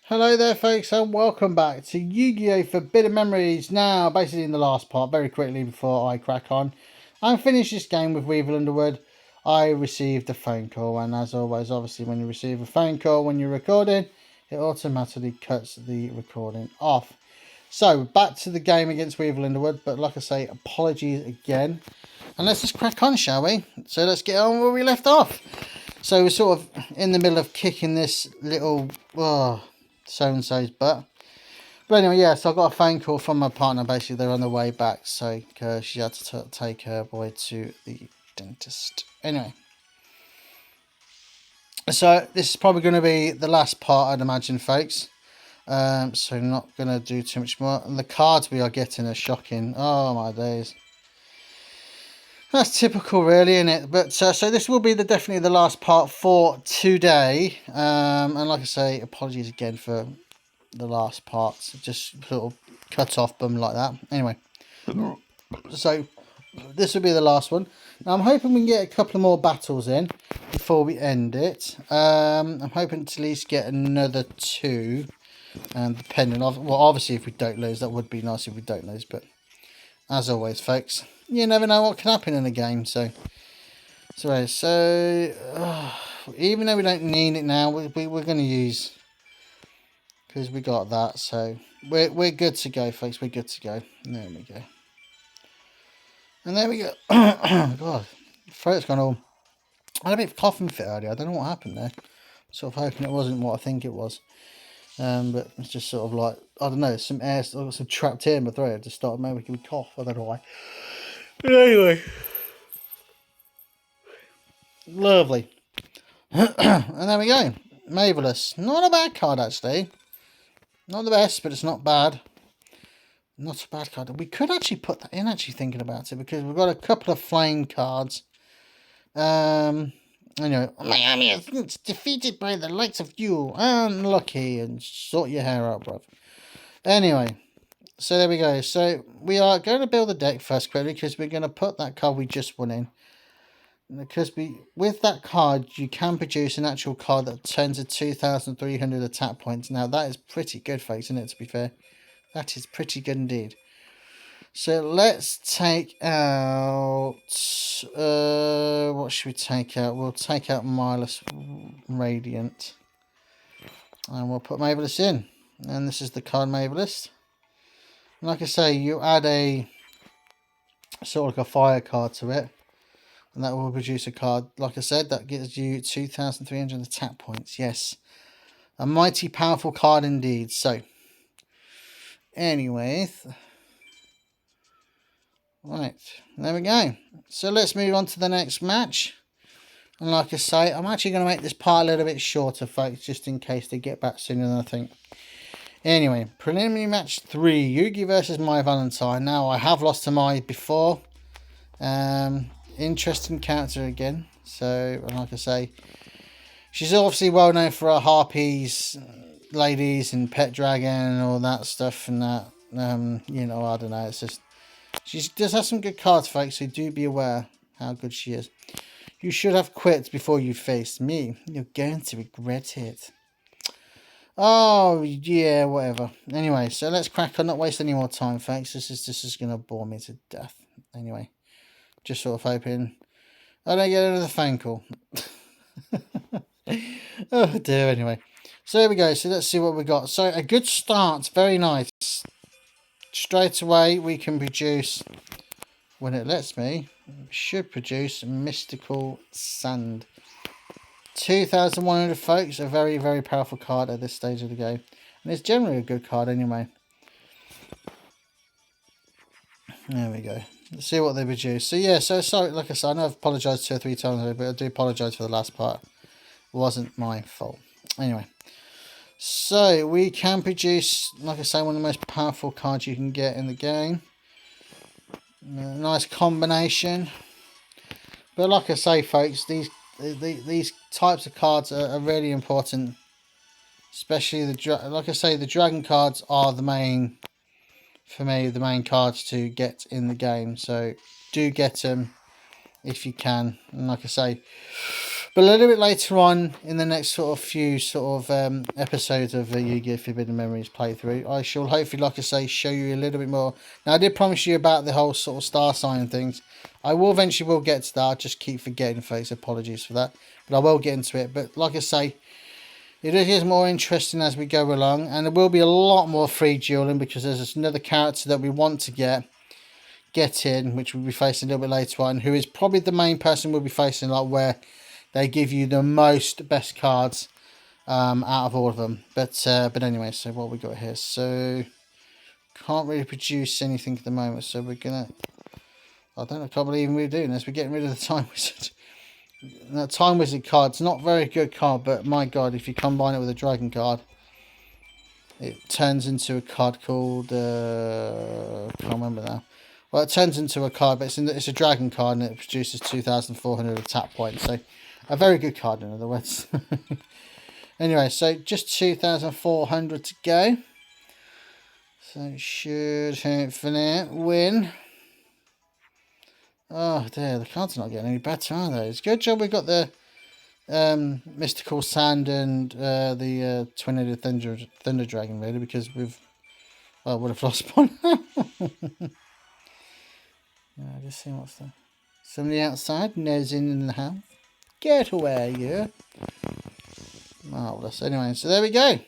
Hello there folks and welcome back to Yu-Gi-Oh! Forbidden Memories. Now, basically in the last part, very quickly before I crack on and finish this game with Weevil Underwood, I received a phone call, and as always, obviously when you receive a phone call when you're recording, it automatically cuts the recording off. So, back to the game against Weevil Underwood, but like I say, apologies again. And let's just crack on, shall we? So let's get on where we left off. So we're sort of in the middle of kicking this little so-and-so's butt. But anyway, yeah, so I got a phone call from my partner. Basically, they're on the way back, so because she had to take her boy to the dentist. Anyway, so this is probably going to be the last part, I'd imagine, folks. So not going to do too much more. And the cards we are getting are shocking. Oh, my days. That's typical, really, isn't it? But so this will be definitely the last part for today. And like I say, apologies again for the last parts. Just sort of cut off them like that. Anyway, so this will be the last one. Now, I'm hoping we can get a couple of more battles in before we end it. I'm hoping to at least get another 2. And depending on, well, obviously if we don't lose, that would be nice if we don't lose. But as always, folks, you never know what can happen in a game. So even though we don't need it now, we're going to use, because we got that. So we're good to go, folks. We're good to go. There we go. And there we go. God, throat's gone all. I had a bit of coughing fit earlier. I don't know what happened there. Sort of hoping it wasn't what I think it was. But it's just sort of like, I don't know, some air, some trapped air in my throat. Just started making me cough. I don't know why. But anyway, lovely. And there we go. Marvellous. Not a bad card, actually. Not the best, but it's not bad. Not a bad card. We could actually put that in, actually thinking about it, because we've got a couple of flame cards. Anyway, Miami is defeated by the likes of you. Unlucky, and sort your hair out, bruv. Anyway, so there we go. So we are going to build the deck first quickly, because we're going to put that card we just won in. Because with that card, you can produce an actual card that turns to 2,300 attack points. Now, that is pretty good, folks, isn't it, to be fair? That is pretty good indeed. So let's take out, what should we take out? We'll take out Milus Radiant. And we'll put Marvellous in. And this is the card Marvellous. Like I say, you add a sort of like a fire card to it. And that will produce a card, like I said, that gives you 2,300 attack points. Yes. A mighty powerful card indeed. So, anyway. Right, there we go. So let's move on to the next match. And like I say, I'm actually going to make this part a little bit shorter, folks, just in case they get back sooner than I think. Anyway, preliminary match 3, Yugi versus My Valentine. Now, I have lost to Mai before. Interesting character again. So, like I say, she's obviously well known for her harpies, ladies, and pet dragon and all that stuff. And that, you know, I don't know, it's just, she does have some good cards, folks, so do be aware how good she is. You should have quit before you faced me. You're going to regret it. Oh, yeah, whatever. Anyway, so let's crack on. Not waste any more time, folks. This is going to bore me to death. Anyway, just sort of hoping I don't get another phone call. Oh, dear, anyway. So here we go. So let's see what we got. So a good start. Very nice. Straight away, we can produce, when it lets me, should produce Mystical Sand. 2,100, folks. A very, very powerful card at this stage of the game. And it's generally a good card anyway. There we go. Let's see what they produce. So yeah, so sorry, like I said, I know I've apologised 2 or 3 times, but I do apologise for the last part. It wasn't my fault. Anyway. So, we can produce, like I say, one of the most powerful cards you can get in the game. Nice combination. But like I say, folks, these types of cards are really important. Especially, like I say, the dragon cards are the main, for me, the main cards to get in the game. So, do get them if you can. And like I say, But a little bit later on in the next sort of few sort of episodes of the Yu-Gi-Oh! Forbidden Memories playthrough, I shall hopefully, like I say, show you a little bit more. Now, I did promise you about the whole sort of star sign things. I will eventually will get to that. I just keep forgetting, folks. Apologies for that. But I will get into it. But like I say, it is more interesting as we go along. And there will be a lot more free dueling because there's another character that we want to get in, which we'll be facing a little bit later on, who is probably the main person we'll be facing, like where they give you the best cards out of all of them. But anyway, so what we got here? So can't really produce anything at the moment. So we're gonna. I don't know. I can't believe we're doing this. We're getting rid of the time wizard. That time wizard card's not a very good card, but my god, if you combine it with a dragon card, it turns into a card called. Can't remember now. Well, it turns into a card, but it's a dragon card, and it produces 2,400 attack points. So, a very good card, in other words. Anyway, so just 2,400 to go. So, should hopefully win. Oh, dear, the cards are not getting any better, are they? It's a good job we got the Mystical Sand and the Twin-Headed Thunder Dragon, really, because we've... Well, I would have lost one. Just see what's there. Somebody outside, nosing in the house. Get away, you. Marvellous. Anyway, so there we go.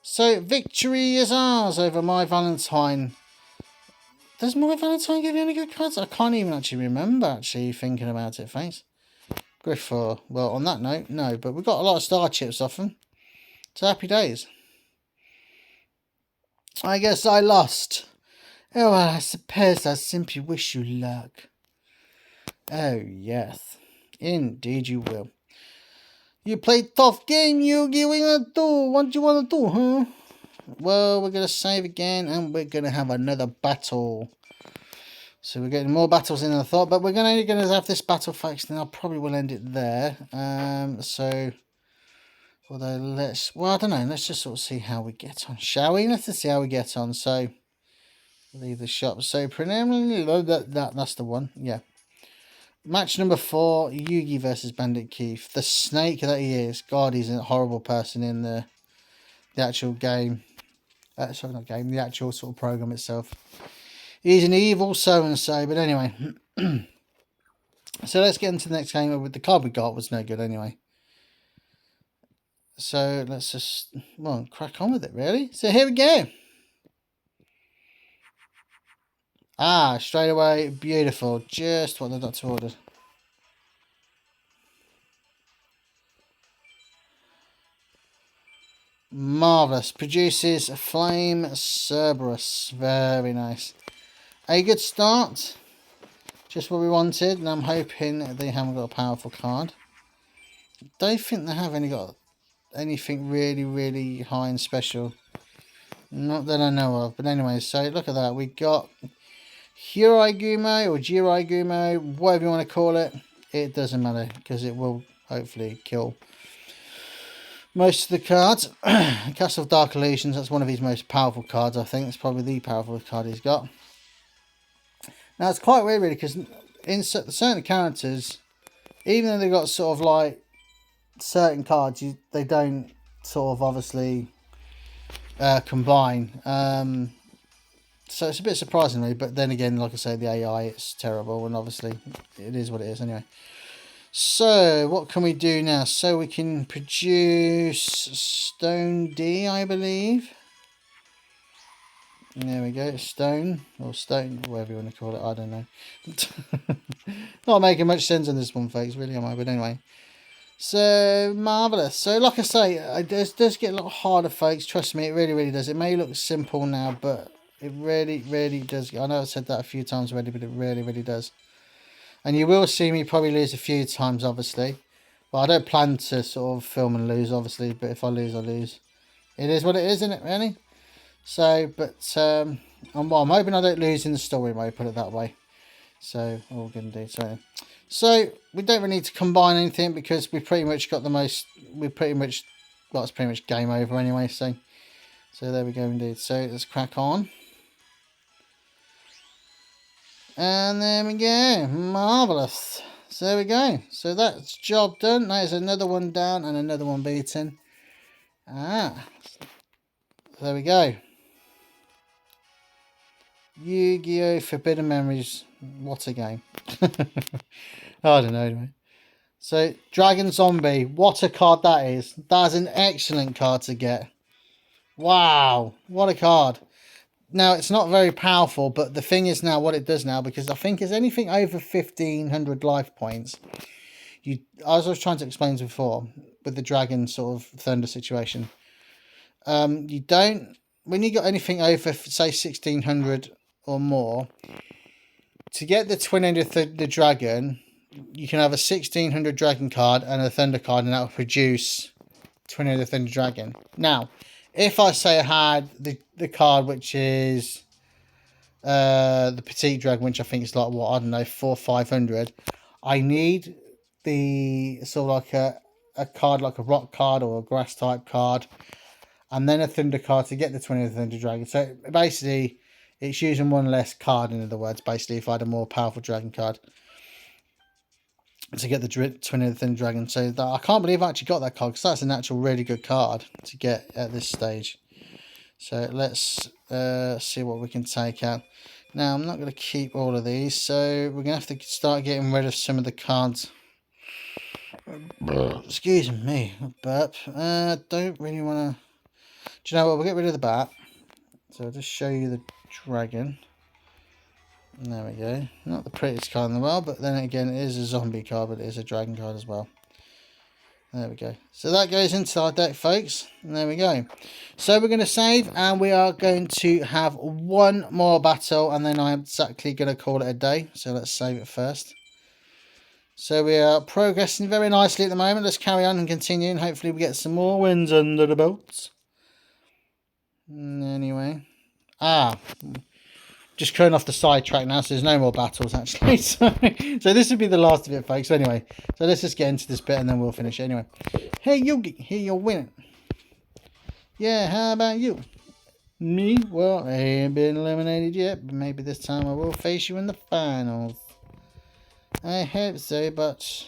So, victory is ours over My Valentine. Does My Valentine give you any good cards? I can't even actually remember, thinking about it, thanks. Griffo. Well, on that note, no, but we got a lot of star chips off them. So, happy days. I guess I lost. Oh, well, I suppose I simply wish you luck. Oh, yes. Indeed you will. You played tough game, Yugi. What you gonna do? What do you wanna do, huh? Well, we're gonna save again, and we're gonna have another battle. So we're getting more battles in than I thought, but we're only gonna have this battle, folks. Then I probably will end it there. So, although well, I don't know. Let's just sort of see how we get on, shall we? Let's just see how we get on. So, leave the shop. So preliminarily, that's the one. Yeah. Match number 4, Yugi versus Bandit Keith. The snake that he is. God, he's a horrible person in the actual game. Sorry, not game. The actual sort of program itself. He's an evil so-and-so. But anyway. So let's get into the next game. With the card we got was no good anyway. So let's just, well, crack on with it, really. So here we go. Ah, straight away. Beautiful. Just what the doctor ordered. Marvellous. Produces Flame Cerberus. Very nice. A good start. Just what we wanted. And I'm hoping they haven't got a powerful card. Don't think they have got anything really, really high and special. Not that I know of. But anyway, so look at that. We got Hurai Gumo or Jirai Gumo, whatever you want to call it. It doesn't matter because it will hopefully kill most of the cards. Castle of Dark Illusions, that's one of his most powerful cards, I think. It's probably the powerful card he's got. Now, it's quite weird, really, because in certain characters, even though they've got sort of like certain cards, they don't sort of obviously combine. So it's a bit surprising, really, but then again, like I say, the AI, it's terrible, and obviously it is what it is anyway. So, what can we do now? So, we can produce Stone D, I believe. There we go, Stone, or Stone, whatever you want to call it, I don't know. Not making much sense on this one, folks, really am I, but anyway. So, marvellous. So, like I say, it does get a lot harder, folks, trust me, it really, really does. It may look simple now, but it really, really does. I know I've said that a few times already, but it really, really does. And you will see me probably lose a few times, obviously. Well, I don't plan to sort of film and lose, obviously. But if I lose, I lose. It is what it is, isn't it, really? So, but I'm hoping I don't lose in the story mode, put it that way. So, all we're going to do. So, we don't really need to combine anything because we pretty much got the most... Well, it's pretty much game over anyway. So there we go indeed. So, let's crack on. And there we go. Marvellous. So there we go. So that's job done. There's another one down and another one beaten. Ah, there we go. Yu-Gi-Oh! Forbidden Memories. What a game. I don't know. Anyway. So, Dragon Zombie. What a card that is. That's an excellent card to get. Wow. What a card. Now, it's not very powerful, but the thing is now what it does now, because I think it's anything over 1,500 life points. As I was trying to explain before, with the dragon sort of thunder situation, you don't, when you got anything over, say, 1,600 or more, to get the twin end of the dragon, you can have a 1,600 dragon card and a thunder card, and that will produce twin end of the thunder dragon. Now, if I say I had the card which is the petite dragon, which I think is like, what, I don't know, 400 or 500, I need the sort of like a card like a rock card or a grass type card, and then a thunder card to get the 20 of the thunder dragon. So basically it's using one less card, in other words. Basically, if I had a more powerful dragon card to get the 20 of the thunder dragon. So that, I can't believe I actually got that card, because that's an actual really good card to get at this stage. So let's see what we can take out. Now, I'm not going to keep all of these, so we're going to have to start getting rid of some of the cards. Excuse me, burp. Don't really want to... Do you know what? We'll get rid of the bat. So I'll just show you the dragon. There we go. Not the prettiest card in the world, but then again, it is a zombie card, but it is a dragon card as well. There we go. So that goes into our deck, folks. And there we go. So we're going to save, and we are going to have one more battle, and then I'm exactly going to call it a day. So let's save it first. So we are progressing very nicely at the moment. Let's carry on and continue, and hopefully we get some more wins under the belts. Anyway. Just going off the sidetrack now, so there's no more battles, actually. So this would be the last of it, folks. Anyway, so let's just get into this bit, and then we'll finish it. Anyway. Hey, Yugi, here you're winning. Yeah, how about you? Me? Well, I ain't been eliminated yet, but maybe this time I will face you in the finals. I hope so, but...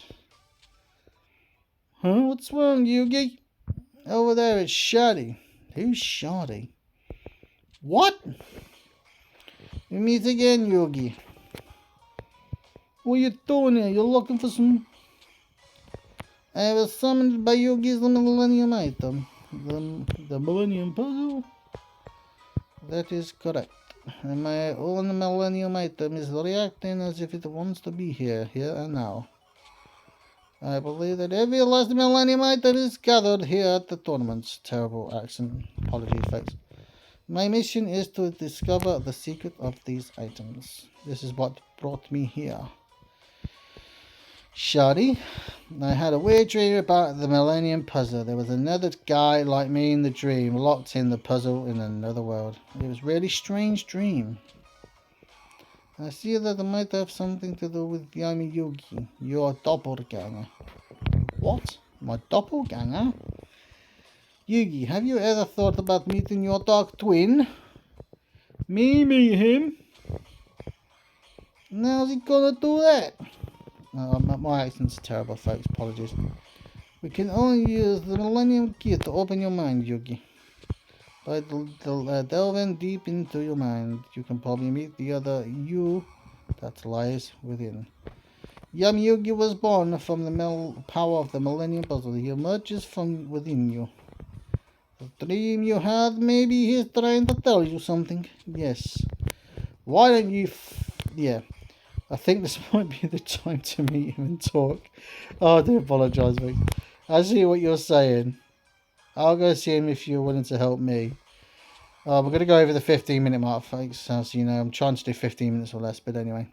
Huh? What's wrong, Yugi? Over there, it's Shoddy. Who's Shoddy? What? We meet again, Yugi. What are you doing here? You're looking for some... I was summoned by Yugi's the Millennium Item. The Millennium Puzzle? That is correct. And my own Millennium Item is reacting as if it wants to be here and now. I believe that every last Millennium Item is gathered here at the tournaments. Terrible accent. Apologies, folks. My mission is to discover the secret of these items. This is what brought me here. Shoddy, I had a weird dream about the Millennium Puzzle. There was another guy like me in the dream, locked in the puzzle in another world. It was a really strange dream. I see that it might have something to do with Yami Yugi, your doppelganger. What? My doppelganger? Yugi, have you ever thought about meeting your dark twin? Me meet him? How's he gonna do that? My accent's terrible, folks. Apologies. We can only use the Millennium Key to open your mind, Yugi. By delving deep into your mind, you can probably meet the other you that lies within. Yami Yugi was born from the power of the Millennium Puzzle. He emerges from within you. The dream you had, maybe he's trying to tell you something. Yes. Why don't you... yeah. I think this might be the time to meet him and talk. Oh, I do apologise, mate. I see what you're saying. I'll go see him if you're willing to help me. We're going to go over the 15-minute mark, folks. As you know, I'm trying to do 15 minutes or less, but anyway.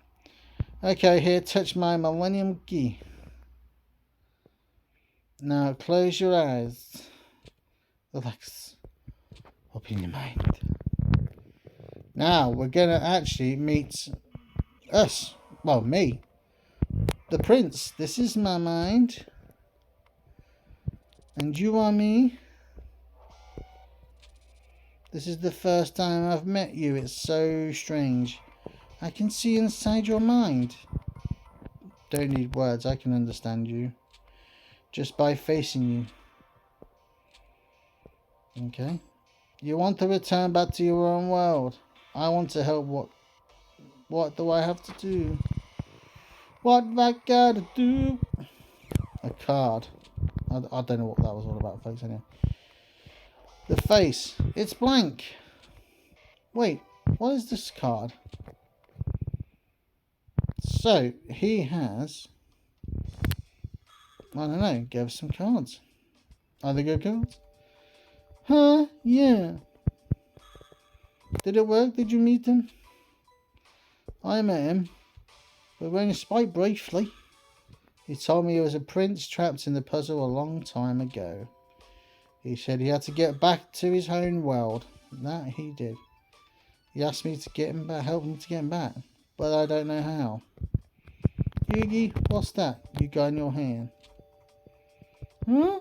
Okay, here, touch my Millennium Key. Now, close your eyes. Relax. Open your mind. Now, we're going to actually meet us. Well, me. The prince. This is my mind. And you are me. This is the first time I've met you. It's so strange. I can see inside your mind. don't need words. I can understand you just by facing you. Okay. You want to return back to your own world. I want to help. What do I have to do? What have I gotta do? A card. I don't know what that was all about, folks, anyway. The face. It's blank. Wait, what is this card? So, he has... I don't know, gave us some cards. Are they good cards? Huh? Yeah. Did it work? Did you meet him? I met him. We were in a fight briefly. He told me he was a prince trapped in the puzzle a long time ago. He said he had to get back to his own world. That he did. He asked me to get him back, help him to get him back. But I don't know how. Yugi, what's that you got in your hand? Huh?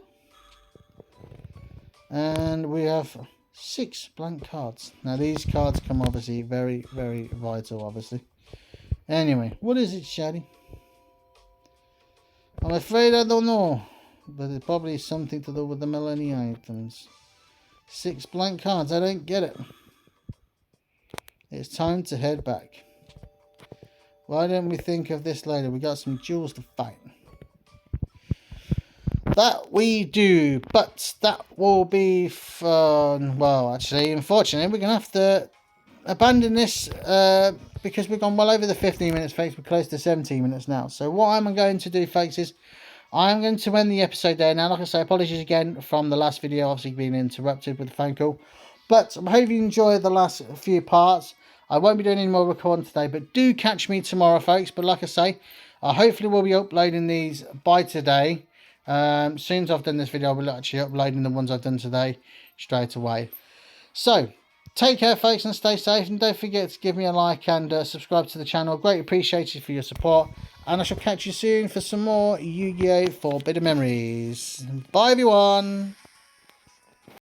And we have 6 blank cards. Now these cards come obviously very, very vital, obviously. Anyway, what is it, Shaddy? I'm afraid I don't know. But it's probably something to do with the millennium items. 6 blank cards, I don't get it. It's time to head back. Why don't we think of this later? We got some duels to fight. That we do, but that will be fun. Well, actually, unfortunately, we're going to have to abandon this because we've gone well over the 15 minutes, folks. We're close to 17 minutes now. So what I'm going to do, folks, is I'm going to end the episode there. Now, like I say, apologies again from the last video, obviously being interrupted with the phone call. But I hope you enjoyed the last few parts. I won't be doing any more recording today, but do catch me tomorrow, folks. But like I say, hopefully we'll be uploading these by today. As soon as I've done this video, I will actually uploading the ones I've done today straight away. So, take care, folks, and stay safe. And don't forget to give me a like and subscribe to the channel. Greatly appreciated for your support. And I shall catch you soon for some more Yu-Gi-Oh! Forbidden Memories. Bye, everyone.